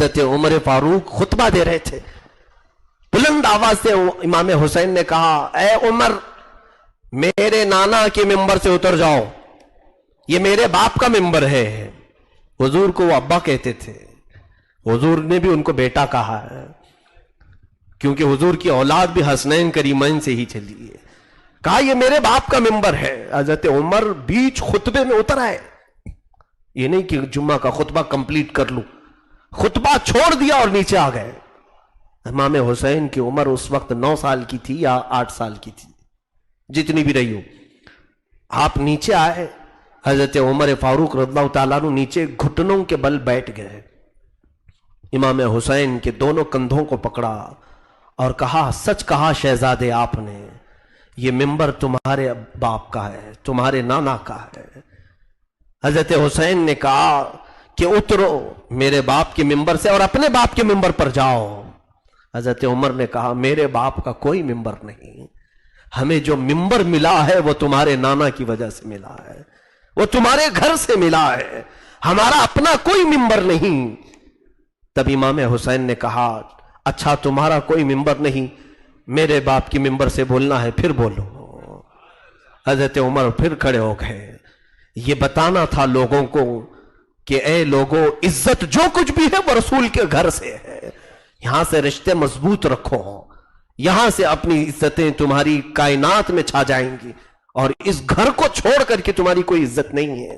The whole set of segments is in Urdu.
حضرت عمر فاروق خطبہ دے رہے تھے. بلند آواز سے امام حسین نے کہا اے عمر میرے نانا کے ممبر سے اتر جاؤ, یہ میرے باپ کا ممبر ہے. حضور کو وہ ابا کہتے تھے, حضور نے بھی ان کو بیٹا کہا ہے کیونکہ حضور کی اولاد بھی حسنین کریمین سے ہی چلی ہے. کہا یہ میرے باپ کا ممبر ہے. حضرت عمر بیچ خطبے میں اتر آئے, یہ نہیں کہ جمعہ کا خطبہ کمپلیٹ کر لوں, خطبہ چھوڑ دیا اور نیچے آ گئے. امام حسین کی عمر اس وقت 9 سال کی تھی یا 8 سال کی تھی, جتنی بھی رہی ہو. آپ نیچے آئے, حضرت عمر فاروق رضی اللہ تعالیٰ عنہ نیچے گھٹنوں کے بل بیٹھ گئے. امام حسین کے دونوں کندھوں کو پکڑا اور کہا سچ کہا شہزادے آپ نے, یہ ممبر تمہارے باپ کا ہے, تمہارے نانا کا ہے. حضرت حسین نے کہا کہ اترو میرے باپ کے ممبر سے اور اپنے باپ کے ممبر پر جاؤ. حضرت عمر نے کہا میرے باپ کا کوئی ممبر نہیں, ہمیں جو ممبر ملا ہے وہ تمہارے نانا کی وجہ سے ملا ہے, وہ تمہارے گھر سے ملا ہے, ہمارا اپنا کوئی ممبر نہیں. تب امام حسین نے کہا اچھا تمہارا کوئی ممبر نہیں, میرے باپ کی ممبر سے بولنا ہے پھر بولو. حضرت عمر پھر کھڑے ہو گئے. یہ بتانا تھا لوگوں کو کہ اے لوگوں عزت جو کچھ بھی ہے وہ رسول کے گھر سے ہے, یہاں سے رشتے مضبوط رکھو, یہاں سے اپنی عزتیں تمہاری کائنات میں چھا جائیں گی اور اس گھر کو چھوڑ کر کے تمہاری کوئی عزت نہیں ہے.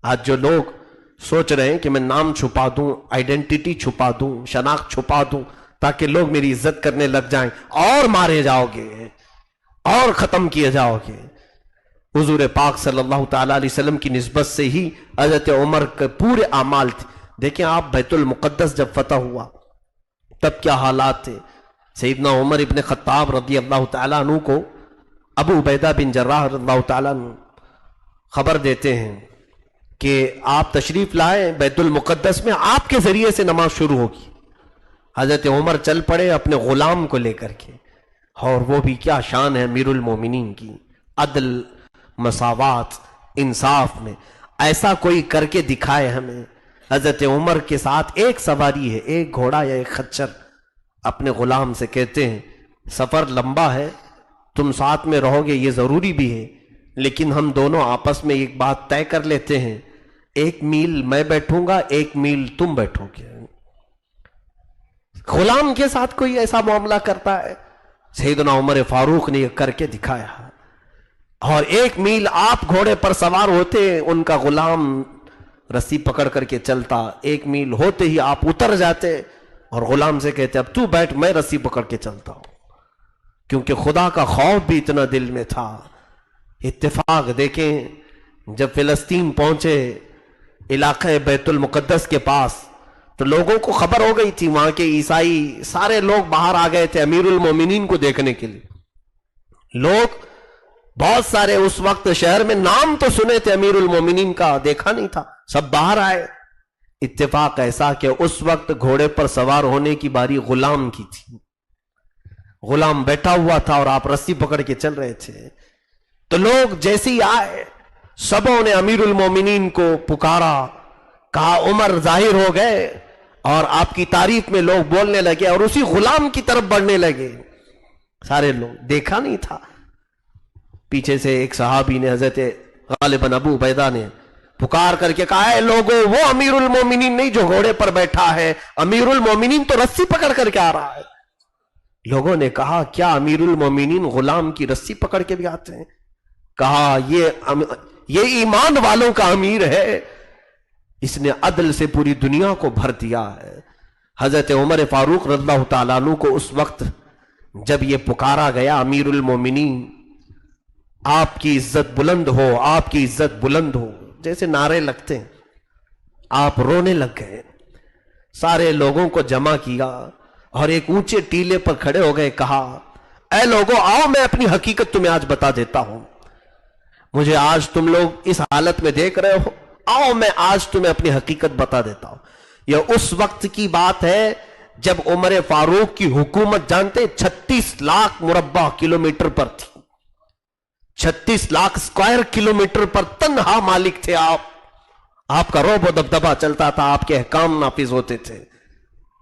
آج جو لوگ سوچ رہے ہیں کہ میں نام چھپا دوں, آئیڈینٹی چھپا دوں, شناخت چھپا دوں تاکہ لوگ میری عزت کرنے لگ جائیں, اور مارے جاؤ گے اور ختم کیے جاؤ گے. حضور پاک صلی اللہ تعالیٰ علیہ وسلم کی نسبت سے ہی حضرت عمر کے پورے اعمال تھے. دیکھیں آپ بیت المقدس جب فتح ہوا تب کیا حالات تھے. سیدنا عمر ابن خطاب رضی اللہ تعالیٰ عنہ کو ابو عبیدہ بن جراح رضی اللہ تعالیٰ عنہ خبر دیتے ہیں کہ آپ تشریف لائے بیت المقدس میں, آپ کے ذریعے سے نماز شروع ہوگی. حضرت عمر چل پڑے اپنے غلام کو لے کر کے, اور وہ بھی کیا شان ہے امیر المومنین کی, عدل, مساوات, انصاف میں ایسا کوئی کر کے دکھائے ہمیں. حضرت عمر کے ساتھ ایک سواری ہے, ایک گھوڑا یا ایک خچر. اپنے غلام سے کہتے ہیں سفر لمبا ہے, تم ساتھ میں رہو گے یہ ضروری بھی ہے, لیکن ہم دونوں آپس میں ایک بات طے کر لیتے ہیں, 1 میل میں بیٹھوں گا 1 میل تم بیٹھو گے. غلام کے ساتھ کوئی ایسا معاملہ کرتا ہے؟ سیدنا عمر فاروق نے یہ کر کے دکھایا, اور 1 میل آپ گھوڑے پر سوار ہوتے, ان کا غلام رسی پکڑ کر کے چلتا. 1 میل ہوتے ہی آپ اتر جاتے اور غلام سے کہتے اب تو بیٹھ, میں رسی پکڑ کے چلتا ہوں. کیونکہ خدا کا خوف بھی اتنا دل میں تھا. اتفاق دیکھیں جب فلسطین پہنچے علاقہ بیت المقدس کے پاس تو لوگوں کو خبر ہو گئی تھی, وہاں کے عیسائی سارے لوگ باہر آ گئے تھے امیر المومنین کو دیکھنے کے لیے. لوگ بہت سارے اس وقت شہر میں نام تو سنے تھے امیر المومنین کا, دیکھا نہیں تھا, سب باہر آئے. اتفاق ایسا کہ اس وقت گھوڑے پر سوار ہونے کی باری غلام کی تھی. غلام بیٹھا ہوا تھا اور آپ رسی پکڑ کے چل رہے تھے. تو لوگ جیسے ہی آئے سبوں نے امیر المومنین کو پکارا, کہا عمر ظاہر ہو گئے, اور آپ کی تعریف میں لوگ بولنے لگے اور اسی غلام کی طرف بڑھنے لگے. سارے لوگ دیکھا نہیں تھا. پیچھے سے ایک صحابی نے حضرت غالباً ابو عبیدہ نے پکار کر کے کہا اے لوگوں وہ امیر المومنین نہیں جو گھوڑے پر بیٹھا ہے, امیر المومنین تو رسی پکڑ کر کے آ رہا ہے. لوگوں نے کہا کیا امیر المومنین غلام کی رسی پکڑ کے بھی آتے ہیں؟ کہا یہ ایمان والوں کا امیر ہے, اس نے عدل سے پوری دنیا کو بھر دیا ہے. حضرت عمر فاروق رضی اللہ تعالیٰ عنہ کو اس وقت جب یہ پکارا گیا امیر المومنین, آپ کی عزت بلند ہو, آپ کی عزت بلند ہو, جیسے نعرے لگتے ہیں, آپ رونے لگ گئے. سارے لوگوں کو جمع کیا اور ایک اونچے ٹیلے پر کھڑے ہو گئے. کہا اے لوگوں آؤ میں اپنی حقیقت تمہیں آج بتا دیتا ہوں. مجھے آج تم لوگ اس حالت میں دیکھ رہے ہو, آؤ میں آج تمہیں اپنی حقیقت بتا دیتا ہوں. یہ اس وقت کی بات ہے جب عمر فاروق کی حکومت جانتے 36 لاکھ مربع کلومیٹر پر تھی. 36 لاکھ اسکوائر کلومیٹر پر تنہا مالک تھے آپ. آپ کا روب و دبدبہ چلتا تھا, آپ کے احکام نافذ ہوتے تھے.